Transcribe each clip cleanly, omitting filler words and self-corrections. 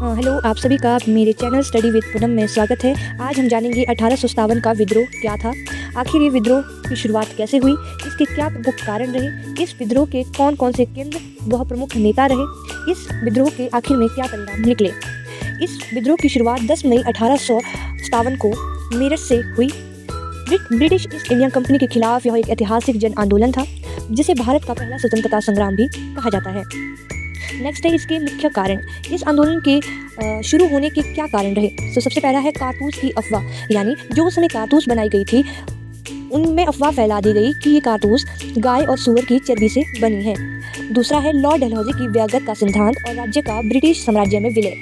Hello, आप सभी का मेरे चैनल स्टडी विद पूनम में स्वागत है। आज हम जानेंगे 1857 का विद्रोह क्या था, आखिर ये विद्रोह की शुरुआत कैसे हुई, इसके क्या प्रमुख कारण रहे, इस विद्रोह के कौन कौन से केंद्र व प्रमुख नेता रहे, इस विद्रोह के आखिर में क्या परिणाम निकले। इस विद्रोह की शुरुआत 10 मई 1857 को मेरठ से हुई। ब्रिटिश ईस्ट इंडिया कंपनी के खिलाफ यह एक ऐतिहासिक जन आंदोलन था, जिसे भारत का पहला स्वतंत्रता संग्राम भी कहा जाता है। नेक्स्ट है इसके मुख्य कारण। इस आंदोलन के शुरू होने के क्या कारण रहे। तो सबसे पहला है कारतूस की अफवाह, यानी जो उस समय कारतूस बनाई गई थी उनमें अफवाह फैला दी गई कि ये कारतूस गाय और सूअर की चर्बी से बनी है। दूसरा है लॉर्ड डलहौजी की व्यागत का सिद्धांत और राज्य का ब्रिटिश साम्राज्य में विलय।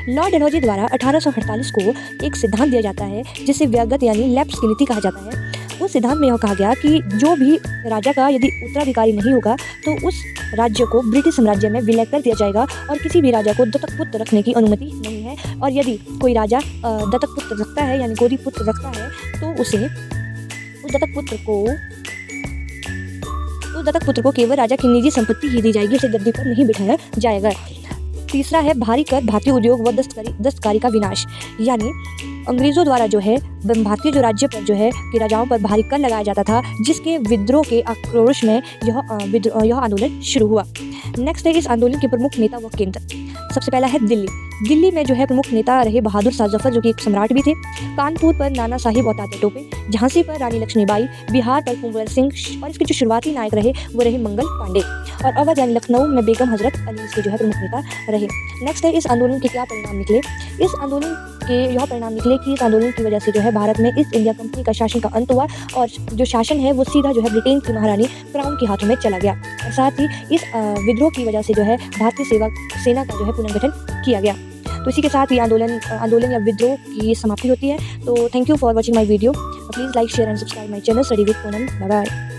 लॉर्ड डलहौजी द्वारा 1848 को एक सिद्धांत दिया जाता है जिसे व्यागत यानी लैप्स की नीति कहा जाता है। उस सिद्धांत में यह कहा गया कि जो भी राजा का यदि उत्तराधिकारी नहीं होगा तो उस राज्य को ब्रिटिश साम्राज्य में विलय कर दिया जाएगा और किसी भी राजा को दत्तक पुत्र रखने की अनुमति नहीं है। और यदि कोई राजा दत्तक पुत्र रखता है यानी गोदी पुत्र रखता है तो उसे उस दत्तक पुत्र को केवल राजा की निजी संपत्ति ही दी जाएगी, उसे गद्दी पर नहीं बिठाया जाएगा। तीसरा है भारी कर, भारतीय उद्योग व दस्तकारी का विनाश, यानी अंग्रेजों द्वारा जो है भारतीय जो राज्य पर जो है कि राजाओं पर भारी कर लगाया जाता था, जिसके विद्रोह के आक्रोश में यह आंदोलन शुरू हुआ। नेक्स्ट है इस आंदोलन के प्रमुख नेता व केंद्र। सबसे पहला है दिल्ली में जो है प्रमुख नेता रहे बहादुर शाह जफर, जो कि एक सम्राट भी थे। कानपुर पर नाना साहिब और तात्या टोपे, झांसी पर रानी लक्ष्मीबाई, बिहार पर कुंवर सिंह और इसके जो शुरुआती नायक रहे वो रहे मंगल पांडे, और अवध यानी लखनऊ में बेगम हजरत अली इसके जो है प्रमुख नेता रहे। नेक्स्ट है इस आंदोलन के क्या परिणाम निकले। इस आंदोलन के यह परिणाम निकले कि इस आंदोलन की वजह से जो है भारत में ईस्ट इंडिया कंपनी का शासन का अंत हुआ और जो शासन है वो सीधा जो है ब्रिटेन की महारानी क्राउन के हाथों में चला गया। और साथ ही इस विद्रोह की वजह से जो है भारतीय सेना का जो है पुनर्गठन किया गया। तो इसी के साथ ही आंदोलन या विद्रोह की समाप्ति होती है। तो thank you for watching my video. Please like, share and subscribe my channel study with Poonam. Bye bye.